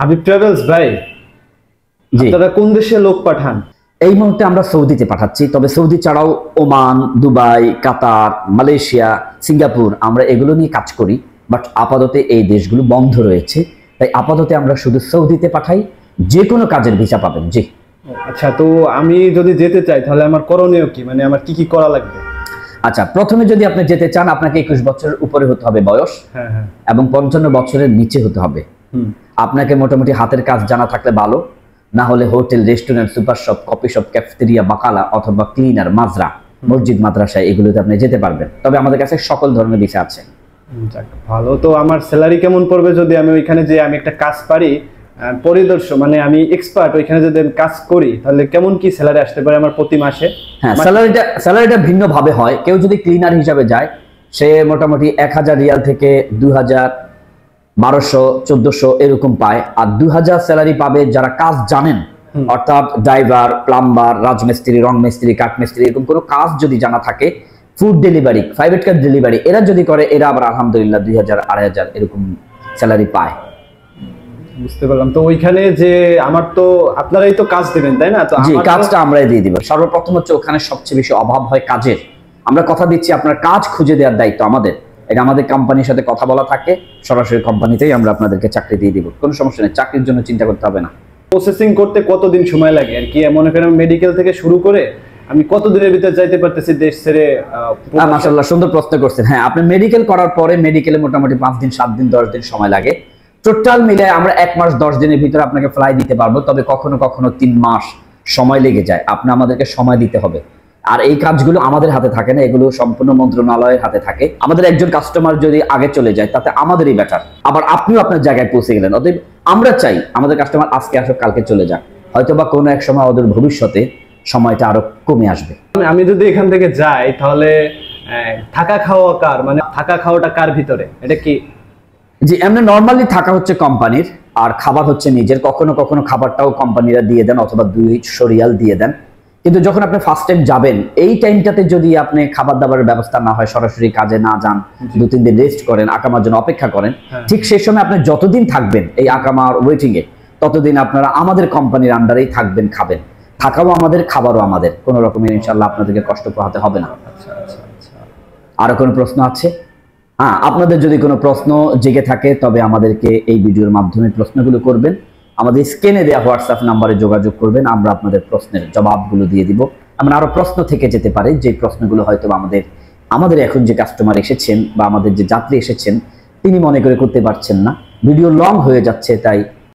Habib travels ভাই, জি, আপনারা কোন দেশে লোক পাঠান? এই মুহূর্তে আমরা সৌদিতে পাঠাচ্ছি। তবে সৌদি ছাড়াও ওমান, দুবাই, কাতার, মালয়েশিয়া, সিঙ্গাপুর আমরা এগুলো নিয়ে কাজ করি। বাট আপাতত এই দেশগুলো বন্ধ রয়েছে, তাই আপাতত আমরা শুধু সৌদিতে পাঠাই। যে কোনো কাজের ভিসা পাবেন। জি, আচ্ছা, তো আমি যদি যেতে চাই তাহলে আমার করণীয় কি, মানে আমার কি কি করা লাগবে? আচ্ছা, প্রথমে যদি আপনি যেতে চান আপনাকে 21 বছরের উপরে হতে হবে বয়স, হ্যাঁ হ্যাঁ। এবং 55 বছরের নিচে হতে হবে। আপনাকে মোটামুটি হাতের কাজ জানা থাকলে ভালো, না হলে hotel, restaurant, super shop, coffee shop, cafeteria, বাকালা অথবা ক্লিনার, মাজরা, মসজিদ, মাদ্রাসা এগুলোতে আপনি যেতে পারবেন। তবে আমাদের কাছে সকল ধরনের ভিসা আছে। যাক, ভালো। তো আমার স্যালারি কেমন পড়বে যদি আমি ওইখানে যে আমি একটা কাজ পারি, পরিদর্শক মানে আমি এক্সপার্ট, ওইখানে যদি আমি কাজ করি তাহলে কেমন কি স্যালারি আসতে পারে আমার প্রতি মাসে? হ্যাঁ, স্যালারিটা ভিন্ন ভাবে হয়। কেউ যদি ক্লিনার হিসাবে যায় সে মোটামুটি 1000 রিয়াল থেকে 2000, 1200, 1400 এরকম পায়। আর 2000 স্যালারি পাবে যারা কাজ জানেন, অর্থাৎ ড্রাইভার, প্লাম্বার, রাজমিস্ত্রি, রং মিস্ত্রি, কাঠ মিস্ত্রি, এরকম কোনো কাজ যদি জানা থাকে, food delivery, private car delivery এরা যদি করে, এরা আবার আলহামদুলিল্লাহ 2000, 2500 এরকম স্যালারি পায়। বুঝতে পারলাম। তো ওইখানে যে আমার তো আপনারাই তো কাজ দেবেন, তাই না? তো জি, কাজটা আমরাই দিয়ে দিব। সর্বপ্রথম হচ্ছে ওখানে সবচেয়ে বেশি অভাব হয় কাজের। আমরা কথা দিচ্ছি আপনার কাজ খুঁজে দেওয়ার দায়িত্ব আমাদের। এটা আমাদের কোম্পানির সাথে কথা বলা থাকে, সরাসরি কোম্পানিতেই আমরা আপনাদেরকে চাকরি দিয়ে দিব। কোনো সমস্যা নেই, চাকরির জন্য চিন্তা করতে হবে না। প্রসেসিং করতে কতদিন সময় লাগে আর কি? মনে করেন মেডিকেল থেকে শুরু করে আমি কত দিনের ভিতরে যাইতে পারতেছি দেশ ছেড়ে? মাশাআল্লাহ, সুন্দর প্রশ্ন করছেন। হ্যাঁ, আপনি মেডিকেল করার পরে মেডিকেলে মোটামুটি 5 দিন, 7 দিন, 10 দিন সময় লাগে। টোটাল মিলে আমরা 1 মাস 10 দিনের ভিতরে আপনাকে ফ্লাই দিতে পারবো। তবে কখনো কখনো 3 মাস সময় লেগে যায়। আপনি আমাদেরকে সময় দিতে হবে। আর এই কাজগুলো আমাদের হাতে থাকে না, এগুলো সম্পূর্ণ মন্ত্রণালয়ের হাতে থাকে। আমাদের একজন কাস্টমার যদি আগে চলে যায় তাতে আমাদেরই বেটার, আবার আপনিও আপনার জায়গায় পৌঁছে গেলেন। অতএব আমরা চাই আমাদের কাস্টমার আজকে আসুক, কালকে চলে যাক। হয়তোবা কোনো এক সময় ওদের ভবিষ্যতে সময়টা আরো কমে আসবে। আমি যদি এখান থেকে যাই তাহলে থাকা খাওয়া কার, মানে থাকা খাওয়াটা কার ভিতরে, এটা কি? জি, এমনি নরমালি থাকা হচ্ছে কোম্পানির, আর খাবার হচ্ছে নিজের। কখনো কখনো খাবারটাও কোম্পানিরা দিয়ে দেন অথবা 200 রিয়াল দিয়ে দেন। কিন্তু যখন আপনি ফার্স্ট টাইম যাবেন এই টাইমটাতে যদি আপনি খাবার দাবারের ব্যবস্থা না হয়, সরাসরি কাজে না যান, 2-3 দিন রেস্ট করেন, আকামার জন্য অপেক্ষা করেন, ঠিক সেই সময় আপনি যতদিন থাকবেন এই আকামার ওয়েটিং এ, ততদিন আপনারা আমাদের কোম্পানির আন্ডারেই থাকবেন, খাবেন। থাকাও আমাদের, খাবারও আমাদের। কোনো রকমের ইনশাআল্লাহ আপনাদেরকে কষ্ট পোহাতে হবে না। আচ্ছা আচ্ছা আচ্ছা। আরো কোনো প্রশ্ন আছে? হ্যাঁ, আপনাদের যদি কোনো প্রশ্ন জেগে থাকে তবে আমাদেরকে এই ভিডিওর মাধ্যমে প্রশ্নগুলো করবেন। আমাদের স্ক্রিনে দেওয়া হোয়াটসঅ্যাপ নাম্বারে যোগাযোগ করবেন, আমরা আপনাদের প্রশ্নের জবাবগুলো দিয়ে দিব। আমরা আরো প্রশ্ন থেকে যেতে পারে, যে প্রশ্নগুলো হয়তো আমাদের এখন যে কাস্টমার এসেছেন বা আমাদের যে যাত্রী এসেছেন তিনি মনে করে করতে পারছেন না, ভিডিও লং হয়ে যাচ্ছে, তাই